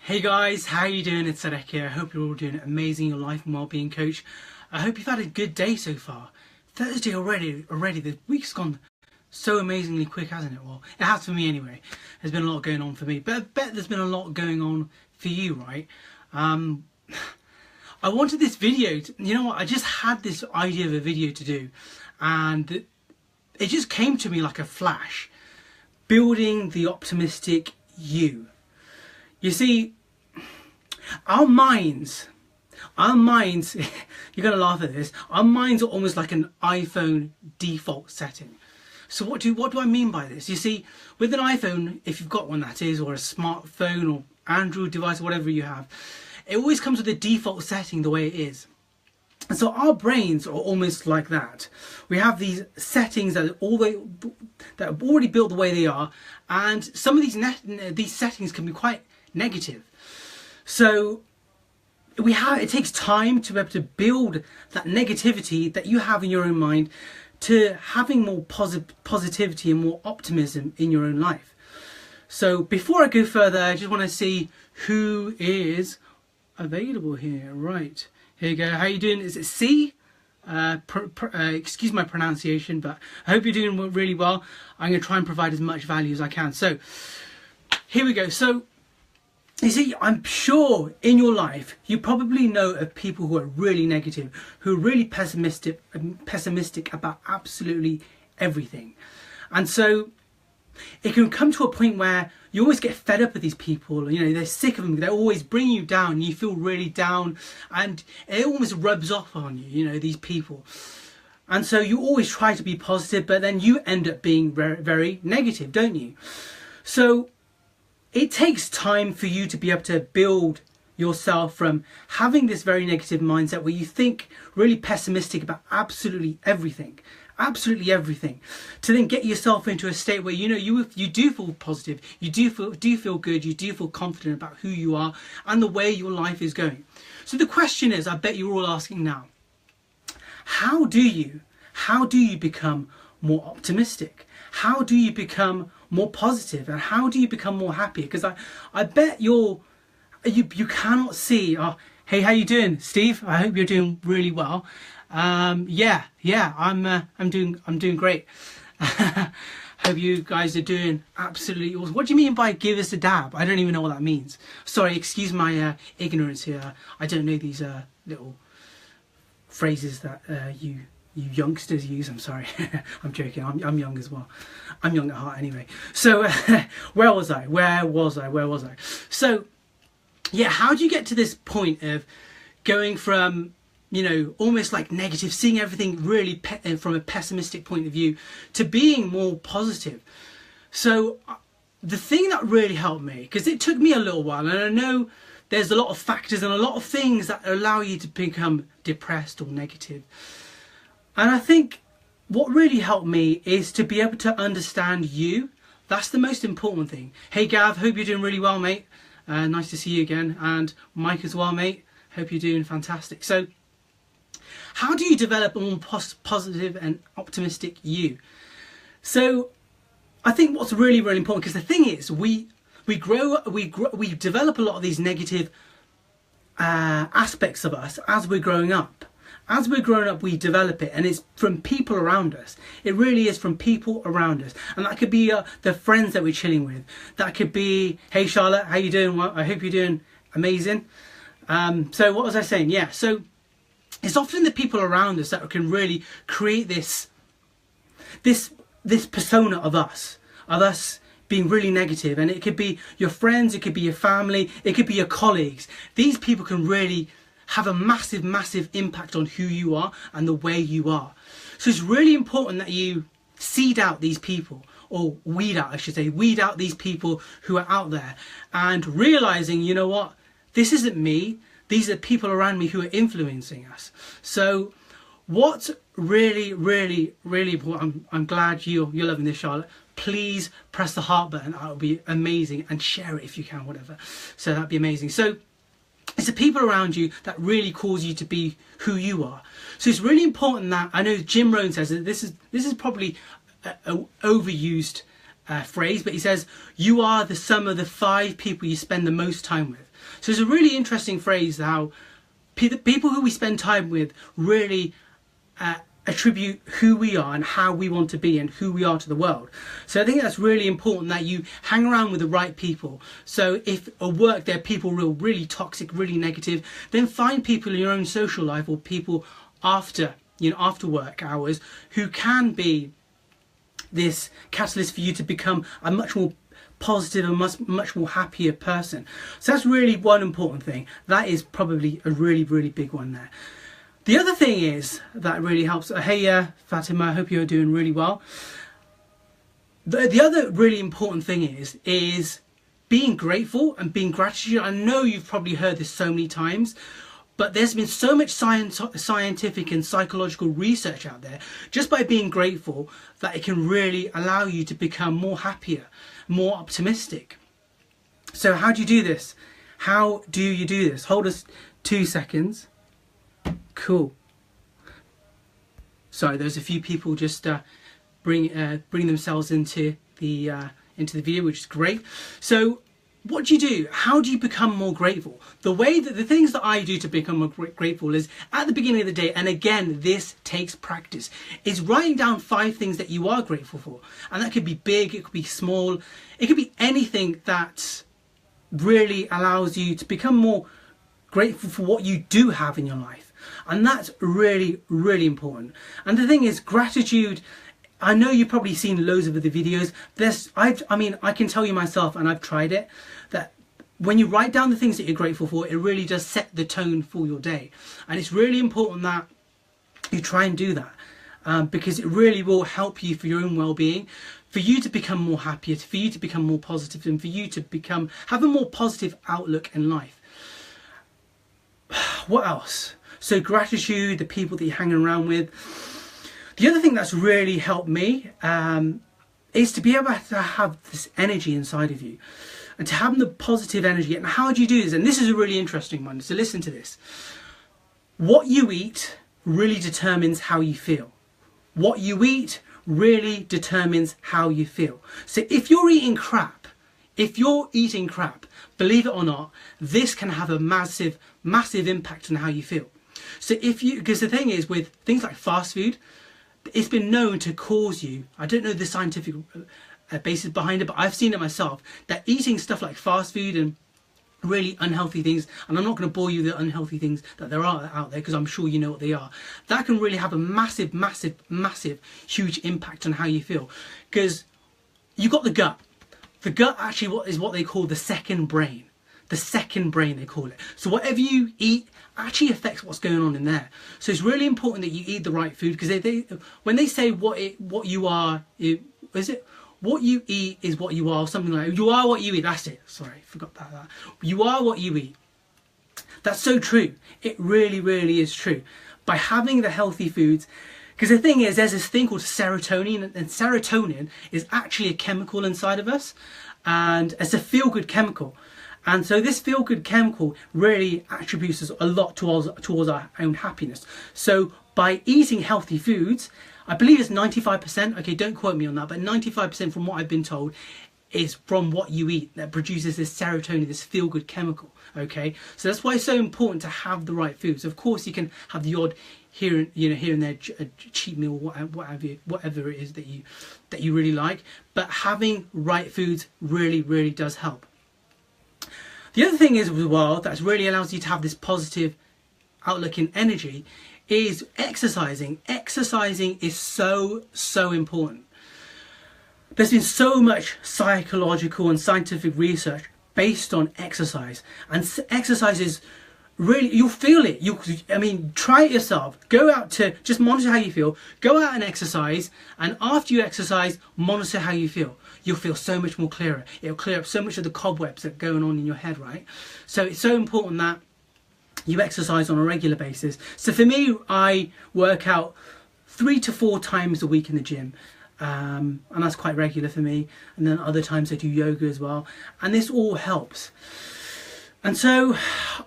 Hey guys, how you doing? It's Sarek here. I hope you're all doing amazing, your life and well-being coach. I hope you've had a good day so far. Thursday already, the week's gone so amazingly quick, hasn't it? Well, it has for me anyway. There's been a lot going on for me, but I bet there's been a lot going on for you, right? I wanted this video, you know what, I just had this idea of a video to do, and it just came to me like a flash. Building the optimistic you. You see, our minds, you're going to laugh at this, our minds are almost like an iPhone default setting. So what do I mean by this? You see, with an iPhone, if you've got one that is, or a smartphone or Android device, whatever you have, it always comes with a default setting the way it is. And so our brains are almost like that. We have these settings that are already built the way they are, and some of these settings can be quite negative. So it takes time to be able to build that negativity that you have in your own mind to having more positivity and more optimism in your own life. So before I go further, I just want to see who is available here. Right, here you go. How you doing? Is it C? Excuse my pronunciation, but I hope you're doing really well. I'm going to try and provide as much value as I can. So here we go. So you see, I'm sure in your life you probably know of people who are really negative, who are really pessimistic about absolutely everything. And so it can come to a point where you always get fed up with these people. You know, they're sick of them, they're always bringing you down, you feel really down, and it almost rubs off on you, you know, these people. And so you always try to be positive, but then you end up being very, very negative, don't you? So it takes time for you to be able to build yourself from having this very negative mindset where you think really pessimistic about absolutely everything, to then get yourself into a state where you know you do feel positive, you do feel good, you do feel confident about who you are and the way your life is going. So the question is, I bet you're all asking now, how do you become more optimistic? How do you become more positive, and how do you become more happy? Because I bet you cannot see. Oh, hey, how you doing, Steve? I hope you're doing really well. Yeah, I'm doing great. Hope you guys are doing absolutely awesome. What do you mean by give us a dab? I don't even know what that means. Sorry, excuse my ignorance here. I don't know these little phrases that you youngsters use. I'm sorry. I'm joking. I'm young as well. I'm young at heart anyway. So where was I? So yeah, how do you get to this point of going from, you know, almost like negative, seeing everything really from a pessimistic point of view, to being more positive? So the thing that really helped me, because it took me a little while, and I know there's a lot of factors and a lot of things that allow you to become depressed or negative. And I think what really helped me is to be able to understand you. That's the most important thing. Hey Gav, hope you're doing really well, mate. Nice to see you again. And Mike as well, mate. Hope you're doing fantastic. So how do you develop a more positive and optimistic you? So I think what's really, really important, because the thing is, we develop a lot of these negative aspects of us as we're growing up. As we're growing up, we develop it, and it's from people around us. It really is from people around us. And that could be the friends that we're chilling with. That could be, hey Charlotte, how you doing? Well, I hope you're doing amazing. So what was I saying? Yeah, so it's often the people around us that can really create this persona of us being really negative. And it could be your friends, it could be your family, it could be your colleagues. These people can really have a massive impact on who you are and the way you are. So it's really important that you seed out these people, or weed out, I should say, weed out these people who are out there, and realizing, you know what, this isn't me, these are people around me who are influencing us. So what's really important, I'm glad you're loving this, Charlotte. Please press the heart button, that would be amazing, and share it if you can, whatever. So that'd be amazing. So it's the people around you that really cause you to be who you are. So it's really important that, I know Jim Rohn says that this is probably an overused phrase, but he says, you are the sum of the 5 people you spend the most time with. So it's a really interesting phrase, how people who we spend time with really attribute who we are and how we want to be and who we are to the world. So I think that's really important, that you hang around with the right people. So if at work there are people really toxic, really negative, then find people in your own social life or people after work hours who can be this catalyst for you to become a much more positive and much more happier person. So that's really one important thing. That is probably a really, really big one there. The other thing is that really helps. Hey, Fatima, I hope you're doing really well. The other really important thing is being grateful and being gratitude. I know you've probably heard this so many times, but there's been so much scientific and psychological research out there just by being grateful that it can really allow you to become more happier, more optimistic. So how do you do this? How do you do this? Hold us 2 seconds. Cool. Sorry, there's a few people just bring themselves into the video, which is great. So what do you do? How do you become more grateful? The things that I do to become more grateful is at the beginning of the day, and again, this takes practice, is writing down 5 things that you are grateful for. And that could be big, it could be small, it could be anything that really allows you to become more grateful for what you do have in your life. And that's really, really important. And the thing is, gratitude, I know you've probably seen loads of the videos. I can tell you myself, and I've tried it, that when you write down the things that you're grateful for, it really does set the tone for your day. And it's really important that you try and do that, because it really will help you for your own well-being, for you to become more happier, for you to become more positive, and for you to have a more positive outlook in life. What else? So gratitude, the people that you're hanging around with. The other thing that's really helped me is to be able to have this energy inside of you and to have the positive energy. And how do you do this? And this is a really interesting one, so listen to this. What you eat really determines how you feel. What you eat really determines how you feel. So if you're eating crap, believe it or not, this can have a massive, massive impact on how you feel. So because the thing is, with things like fast food, it's been known to cause you, I don't know the scientific basis behind it, but I've seen it myself, that eating stuff like fast food and really unhealthy things, and I'm not going to bore you with the unhealthy things that there are out there, because I'm sure you know what they are, that can really have a massive, massive, massive, huge impact on how you feel. Because you've got the gut. The gut actually is what they call the second brain. The second brain, they call it. So whatever you eat actually affects what's going on in there. So it's really important that you eat the right food, because when they say what you are, what you eat is what you are, something like, you are what you eat. That's it. Sorry, forgot about that. You are what you eat. That's so true. It really, really is true. By having the healthy foods, because the thing is, there's this thing called serotonin, and serotonin is actually a chemical inside of us, and it's a feel-good chemical. And so this feel-good chemical really attributes us a lot towards our own happiness. So by eating healthy foods, I believe it's 95%, okay, don't quote me on that, but 95% from what I've been told is from what you eat that produces this serotonin, this feel-good chemical, okay? So that's why it's so important to have the right foods. Of course, you can have the odd here and there a cheat meal, whatever it is that you really like, but having right foods really, really does help. The other thing is, as well, that really allows you to have this positive outlook in energy is exercising. Exercising is so, so important. There's been so much psychological and scientific research based on exercise. And exercise is really, you'll feel it. Try it yourself. Go out to, just monitor how you feel. Go out and exercise. And after you exercise, monitor how you feel. You'll feel so much more clearer. It'll clear up so much of the cobwebs that are going on in your head, right? So it's so important that you exercise on a regular basis. So for me, I work out 3 to 4 times a week in the gym. And that's quite regular for me. And then other times I do yoga as well. And this all helps. And so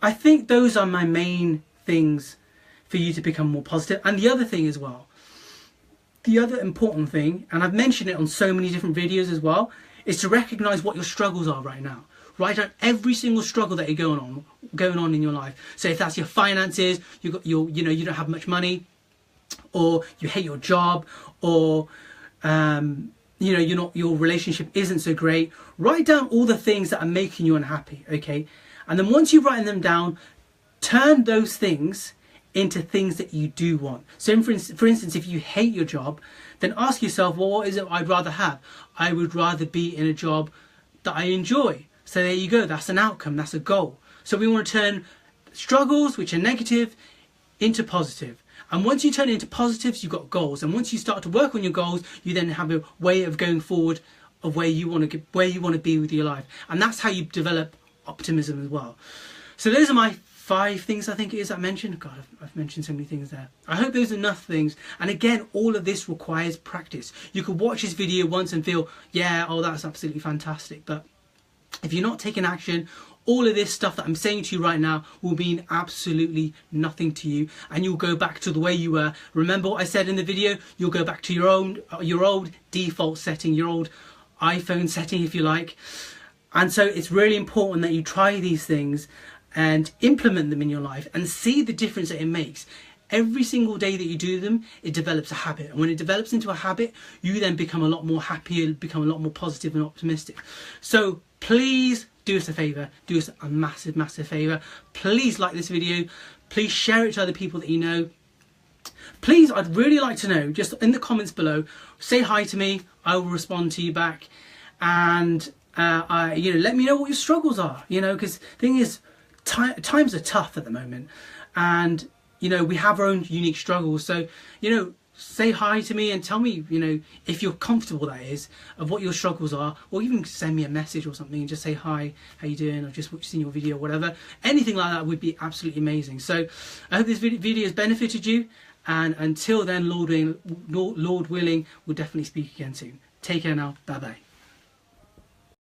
I think those are my main things for you to become more positive. And the other thing as well the other important thing, and I've mentioned it on so many different videos as well, is to recognize what your struggles are right now. Write down every single struggle that you're going on in your life. So if that's your finances, you don't have much money, or you hate your job, or your relationship isn't so great, write down all the things that are making you unhappy, okay? And then once you've written them down, turn those things into things that you do want. So for instance, if you hate your job, then ask yourself, well, what is it I'd rather have? I would rather be in a job that I enjoy. So there you go, that's an outcome, that's a goal. So we want to turn struggles, which are negative, into positive. And once you turn it into positives, you've got goals. And once you start to work on your goals, you then have a way of going forward of where you want to be with your life. And that's how you develop optimism as well. So those are my 5 things I think it is I mentioned. God, I've mentioned so many things there. I hope those are enough things. And again, all of this requires practice. You could watch this video once and feel, yeah, oh, that's absolutely fantastic. But if you're not taking action, all of this stuff that I'm saying to you right now will mean absolutely nothing to you, and you'll go back to the way you were. Remember what I said in the video? You'll go back to your old default setting, your old iPhone setting, if you like. And so it's really important that you try these things and implement them in your life and see the difference that it makes. Every single day that you do them, it develops a habit. And when it develops into a habit, you then become a lot more happier, become a lot more positive and optimistic. So please do us a favour, do us a massive, massive favour. Please like this video. Please share it to other people that you know. Please, I'd really like to know, just in the comments below, say hi to me. I will respond to you back. And, let me know what your struggles are, because the thing is, times are tough at the moment. And, we have our own unique struggles. So, say hi to me and tell me, if you're comfortable, that is, of what your struggles are, or even send me a message or something and just say hi, how you doing, or just seen your video, or whatever. Anything like that would be absolutely amazing. So I hope this video has benefited you, and until then, Lord willing, we'll definitely speak again soon. Take care now. Bye bye.